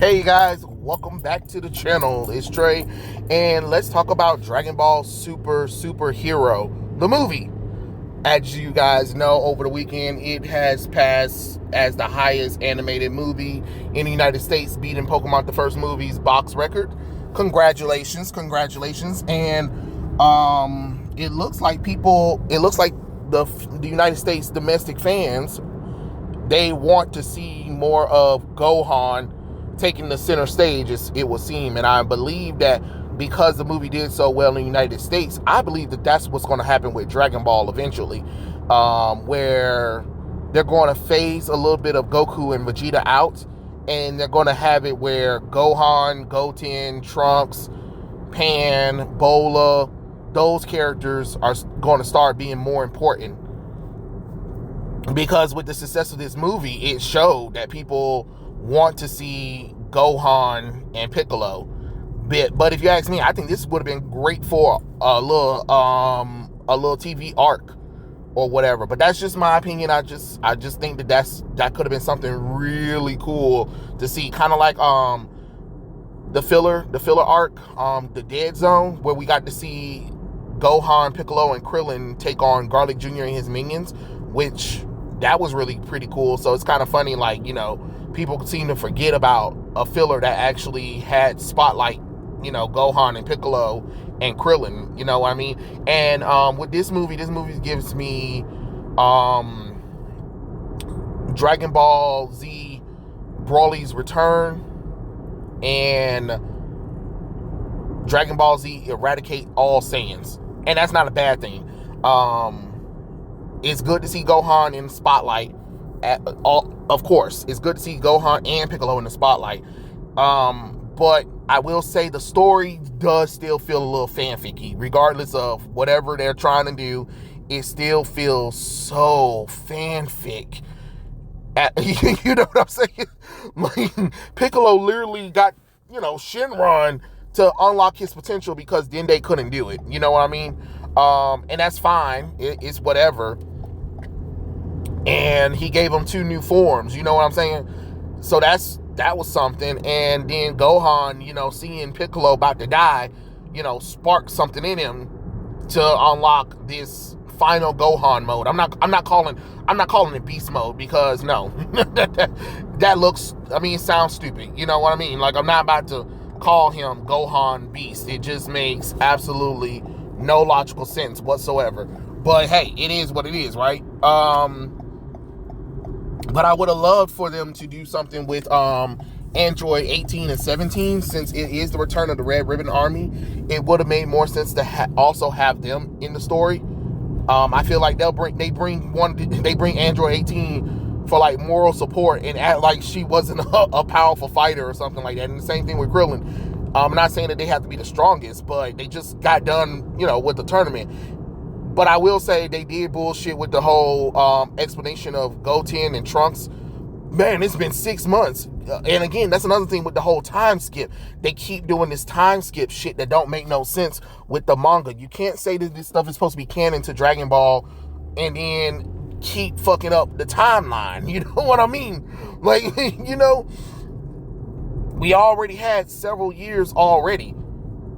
Hey guys, welcome back to the channel. It's Trey, and let's talk about Dragon Ball Superhero, the movie. As you guys know, over the weekend, it has passed as the highest animated movie in the United States, beating Pokemon the first movie's box record. Congratulations. And it looks like the United States domestic fans, they want to see more of Gohan taking the center stage, as it would seem. And I believe that because the movie did so well in the United States, I believe that that's what's going to happen with Dragon Ball eventually, where they're going to phase a little bit of Goku and Vegeta out, and they're going to have it where Gohan, Goten, Trunks, Pan, Bola, those characters are going to start being more important. Because with the success of this movie, it showed that people want to see Gohan and Piccolo. But if you ask me, I think this would have been great for a little TV arc or whatever. But that's just my opinion. I just think that could have been something really cool to see, kind of like the filler arc, the Dead Zone, where we got to see Gohan, Piccolo, and Krillin take on Garlic Jr. and his minions, which that was really pretty cool. So it's kind of funny, like, people seem to forget about a filler that actually had spotlight, Gohan and Piccolo and Krillin, you know what I mean? And with this movie gives me Dragon Ball Z Broly's Return and Dragon Ball Z Eradicate All Saiyans. And that's not a bad thing. It's good to see Gohan in the spotlight. Of course, it's good to see Gohan and Piccolo in the spotlight. But I will say the story does still feel a little fanficky. Regardless of whatever they're trying to do, it still feels so fanfic. You know what I'm saying? Like, Piccolo literally got, Shenron to unlock his potential because Dende couldn't do it. You know what I mean? And that's fine. It's whatever. And he gave him 2 new forms, you know what I'm saying? So that was something. And then Gohan, seeing Piccolo about to die, sparked something in him to unlock this final Gohan mode. I'm not calling it beast mode, because no. that looks, it sounds stupid. You know what I mean? Like, I'm not about to call him Gohan Beast. It just makes absolutely no logical sense whatsoever. But hey, it is what it is, right? But I would have loved for them to do something with Android 18 and 17, since it is the return of the Red Ribbon Army. It would have made more sense to also have them in the story. I feel like they bring Android 18 for like moral support and act like she wasn't a powerful fighter or something like that. And the same thing with Krillin. I'm not saying that they have to be the strongest, but they just got done, with the tournament. But I will say they did bullshit with the whole explanation of Goten and Trunks. Man, it's been 6 months. And again, that's another thing with the whole time skip. They keep doing this time skip shit that don't make no sense with the manga. You can't say that this stuff is supposed to be canon to Dragon Ball and then keep fucking up the timeline. You know what I mean? Like, we already had several years already.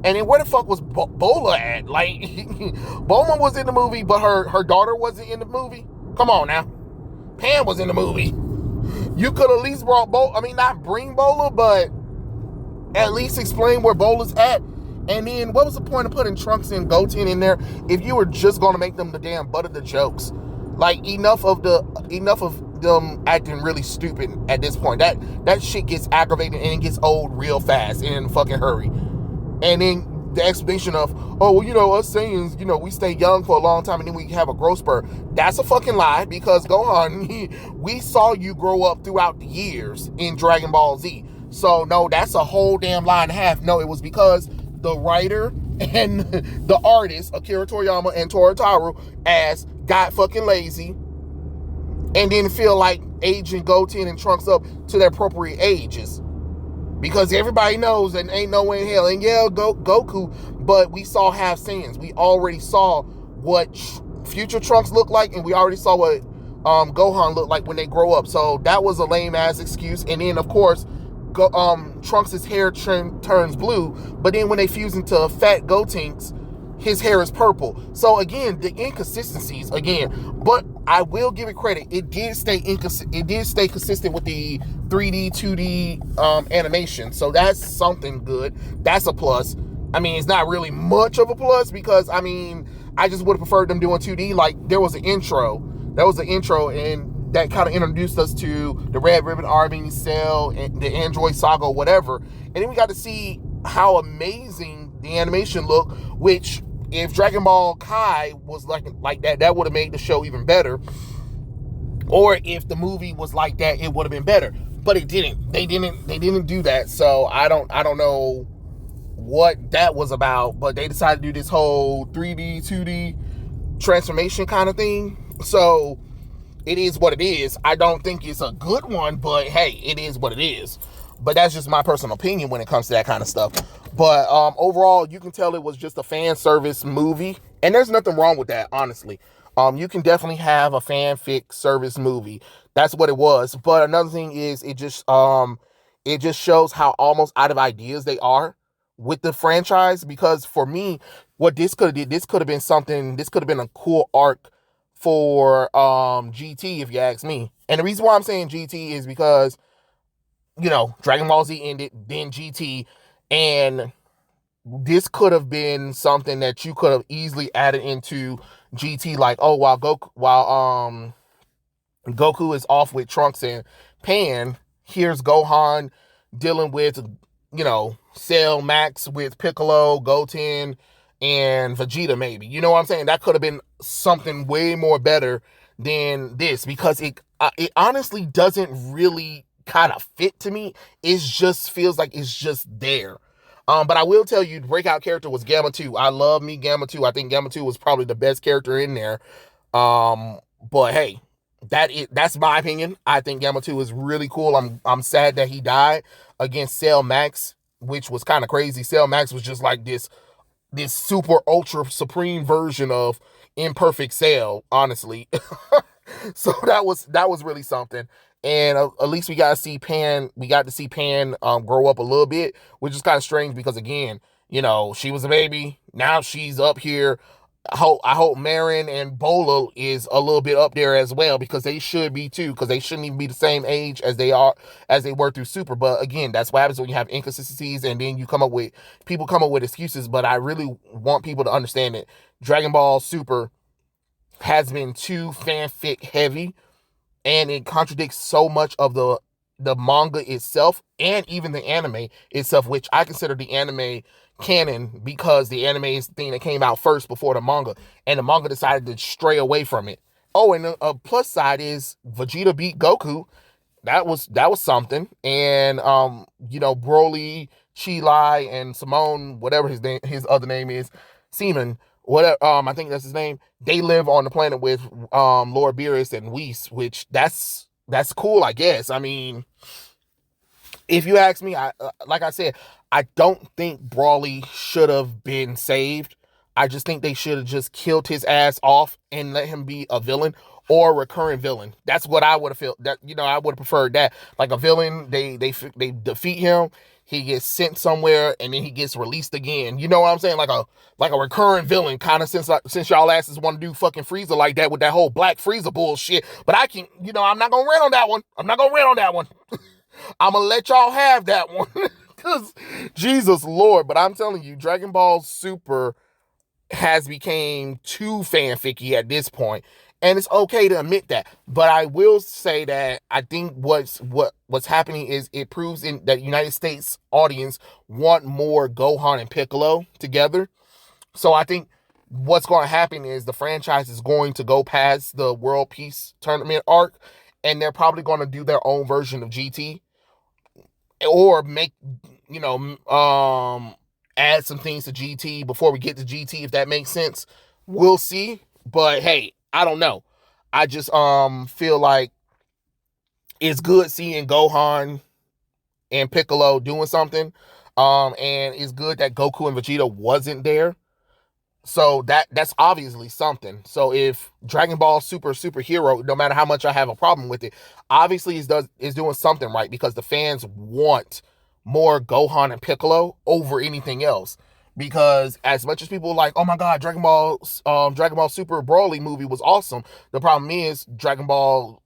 And then where the fuck was Bola at? Like, Bulma was in the movie, but her daughter wasn't in the movie? Come on now. Pan was in the movie. You could at least brought not bring Bola, but at least explain where Bola's at. And then what was the point of putting Trunks and Goten in there if you were just going to make them the damn butt of the jokes? Like, enough of them acting really stupid at this point. That shit gets aggravating and it gets old real fast and in a fucking hurry. And then the explanation of, us Saiyans, we stay young for a long time and then we have a growth spurt. That's a fucking lie, because Gohan, we saw you grow up throughout the years in Dragon Ball Z. So no, that's a whole damn lie and a half. No, it was because the writer and the artist, Akira Toriyama and Toru as got fucking lazy and didn't feel like aging Goten and Trunks up to their appropriate ages. Because everybody knows that ain't no way in hell. And yeah, Goku, but we saw half Saiyans. We already saw what future Trunks looked like, and we already saw what Gohan looked like when they grow up. So that was a lame ass excuse. And then, of course, Trunks' hair turns blue, but then when they fuse into Fat Gotenks, his hair is purple. So again, the inconsistencies again, but I will give it credit. It did stay consistent with the 3D, 2D animation. So that's something good. That's a plus. I mean, it's not really much of a plus because I mean, I just would have preferred them doing 2D. Like there was an intro, and that kind of introduced us to the Red Ribbon Army, Cell, and the Android Saga, or whatever. And then we got to see how amazing the animation looked, which if Dragon Ball Kai was like that, that would have made the show even better. Or if the movie was like that, it would have been better. But it didn't. They didn't do that. So I don't know what that was about. But they decided to do this whole 3D, 2D transformation kind of thing. So it is what it is. I don't think it's a good one, but hey, it is what it is. But that's just my personal opinion when it comes to that kind of stuff. But overall, you can tell it was just a fan service movie, and there's nothing wrong with that, honestly. You can definitely have a fanfic service movie. That's what it was. But another thing is, it just shows how almost out of ideas they are with the franchise. Because for me, what this could have been a cool arc for GT, if you ask me. And the reason why I'm saying GT is because, you know, Dragon Ball Z ended, then GT, and this could have been something that you could have easily added into GT, like, oh, while Goku is off with Trunks and Pan, here's Gohan dealing with, you know, Cell Max with Piccolo, Goten, and Vegeta, maybe. You know what I'm saying? That could have been something way more better than this, because it honestly doesn't really kind of fit to me. It just feels like it's just there. But I will tell you, the breakout character was Gamma 2. I love me Gamma 2. I think Gamma 2 was probably the best character in there. But hey, that's my opinion. I think Gamma 2 is really cool. I'm sad that he died against Cell Max, which was kind of crazy. Cell Max was just like this super ultra supreme version of imperfect Cell, honestly. So that was really something. And at least we got to see Pan grow up a little bit, which is kind of strange because, again, you know, she was a baby. Now she's up here. I hope Marin and Bola is a little bit up there as well, because they should be too, because they shouldn't even be the same age as they were through Super. But again, that's what happens when you have inconsistencies, and then people come up with excuses. But I really want people to understand that Dragon Ball Super has been too fanfic heavy, and it contradicts so much of the manga itself and even the anime itself, which I consider the anime canon because the anime is the thing that came out first before the manga, and the manga decided to stray away from it. Oh, and a plus side is Vegeta beat Goku. That was something. And you know, Broly, Chi-Lai, and Simone, whatever his other name is, Seaman, whatever, I think that's his name. They live on the planet with Lord Beerus and Whis, which that's cool, I guess. I mean, if you ask me, like I said, I don't think Broly should have been saved. I just think they should have just killed his ass off and let him be a villain or a recurring villain. That's what I would have felt. That, you know, I would have preferred that. Like a villain, they defeat him, he gets sent somewhere, and then he gets released again. You know what I'm saying? Like a recurring villain, kind of, since y'all asses want to do fucking Frieza like that with that whole Black Frieza bullshit. But I can, you know, I'm not gonna rant on that one. I'm gonna let y'all have that one. Because Jesus Lord. But I'm telling you, Dragon Ball Super has become too fanficky at this point, and it's okay to admit that. But I will say that I think what's happening is it proves that United States audience want more Gohan and Piccolo together. So I think what's going to happen is the franchise is going to go past the World Peace Tournament arc, and they're probably going to do their own version of GT, or make, you know, add some things to GT before we get to GT, if that makes sense. We'll see. But hey, I don't know. I just feel like it's good seeing Gohan and Piccolo doing something. And it's good that Goku and Vegeta wasn't there. So that's obviously something. So if Dragon Ball Superhero, no matter how much I have a problem with it, obviously is doing something right, because the fans want more Gohan and Piccolo over anything else. Because as much as people are like, oh my god, Dragon Ball Super Broly movie was awesome, the problem is Dragon Ball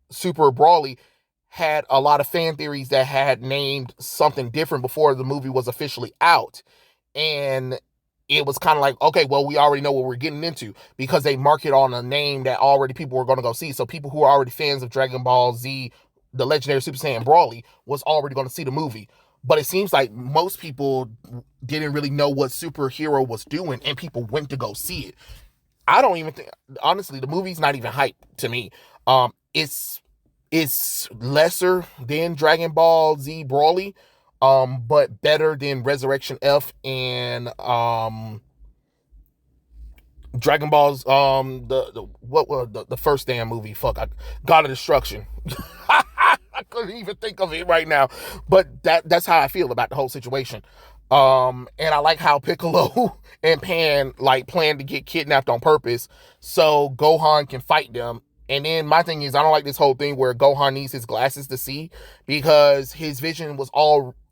Super Broly had a lot of fan theories that had named something different before the movie was officially out. And it was kind of like, okay, well, we already know what we're getting into, because they mark it on a name that already people were going to go see. So people who are already fans of Dragon Ball Z, the legendary Super Saiyan Broly, was already going to see the movie. But it seems like most people didn't really know what superhero was doing, and people went to go see it. I don't even think, honestly, the movie's not even hype to me. It's lesser than Dragon Ball Z Broly, but better than Resurrection F and Dragon Ball's the first damn movie, God of Destruction. I couldn't even think of it right now, but that's how I feel about the whole situation. And I like how Piccolo and Pan like plan to get kidnapped on purpose so Gohan can fight them. And then my thing is, I don't like this whole thing where Gohan needs his glasses to see, because his vision was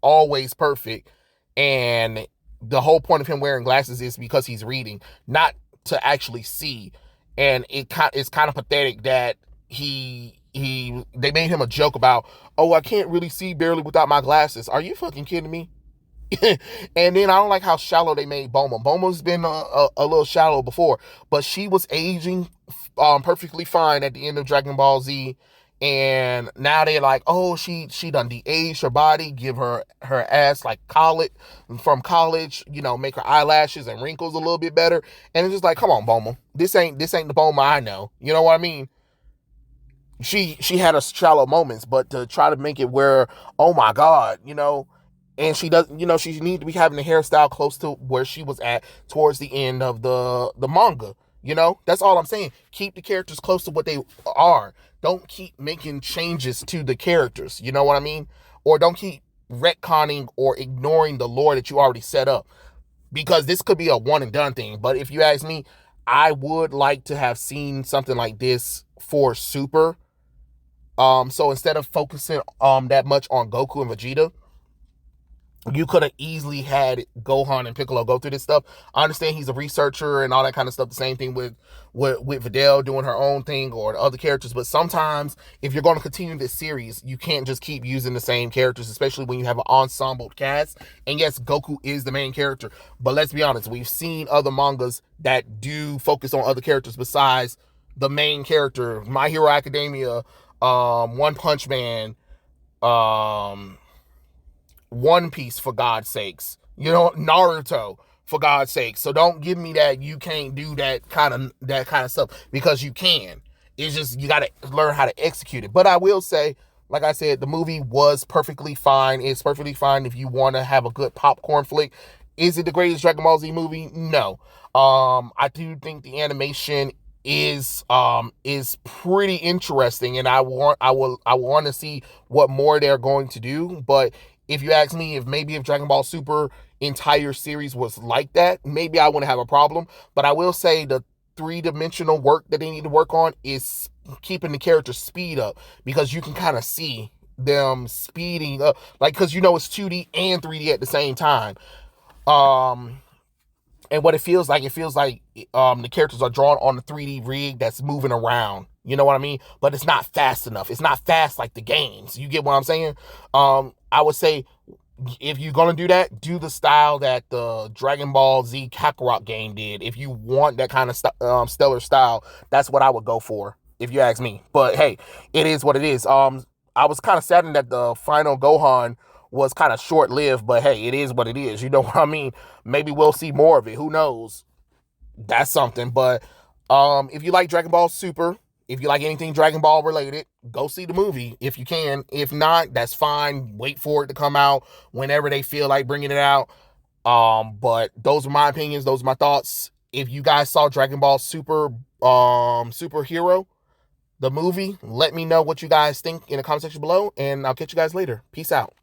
always perfect, and the whole point of him wearing glasses is because he's reading, not to actually see. And it's kind of pathetic that they made him a joke about, oh, I can't really see barely without my glasses. Are you fucking kidding me? And then I don't like how shallow they made Bulma. Bulma's been a little shallow before, but she was aging perfectly fine at the end of Dragon Ball Z. And now they're like, oh, she done de-aged her body, give her ass like college, make her eyelashes and wrinkles a little bit better. And it's just like, come on, Bulma, this ain't the Bulma I know. You know what I mean? She had her shallow moments, but to try to make it where, oh my god, and she doesn't, she needs to be having a hairstyle close to where she was at towards the end of the manga. That's all I'm saying. Keep the characters close to what they are. Don't keep making changes to the characters. You know what I mean? Or don't keep retconning or ignoring the lore that you already set up, because this could be a one and done thing. But if you ask me, I would like to have seen something like this for Super. So instead of focusing that much on Goku and Vegeta, you could have easily had Gohan and Piccolo go through this stuff. I understand he's a researcher and all that kind of stuff. The same thing with Videl doing her own thing, or the other characters. But sometimes, if you're going to continue this series, you can't just keep using the same characters, especially when you have an ensemble cast. And yes, Goku is the main character, but let's be honest, we've seen other mangas that do focus on other characters besides the main character. My Hero Academia, One Punch Man, One Piece, for God's sakes, Naruto, for God's sakes. So don't give me that you can't do that kind of stuff, because you can. It's just you got to learn how to execute it. But I will say, like I said, the movie was perfectly fine. It's perfectly fine if you want to have a good popcorn flick. Is it the greatest Dragon Ball Z movie? No. I do think the animation is pretty interesting, and I want to see what more they're going to do. But if you ask me, if Dragon Ball Super entire series was like that, maybe I wouldn't have a problem. But I will say the three-dimensional work that they need to work on is keeping the character's speed up, because you can kind of see them speeding up, like, because it's 2D and 3D at the same time. And what it feels like the characters are drawn on the 3D rig that's moving around. You know what I mean? But it's not fast enough. It's not fast like the games. You get what I'm saying? I would say, if you're gonna do that, do the style that the Dragon Ball Z Kakarot game did. If you want that kind of stellar style, that's what I would go for, if you ask me. But hey, it is what it is. I was kind of saddened that the final Gohan was kind of short-lived, but hey, it is what it is. You know what I mean? Maybe we'll see more of it. Who knows? That's something. But if you like Dragon Ball Super, if you like anything Dragon Ball related, go see the movie if you can. If not, that's fine. Wait for it to come out whenever they feel like bringing it out. But those are my opinions. Those are my thoughts. If you guys saw Dragon Ball Super, Superhero, the movie, let me know what you guys think in the comment section below, and I'll catch you guys later. Peace out.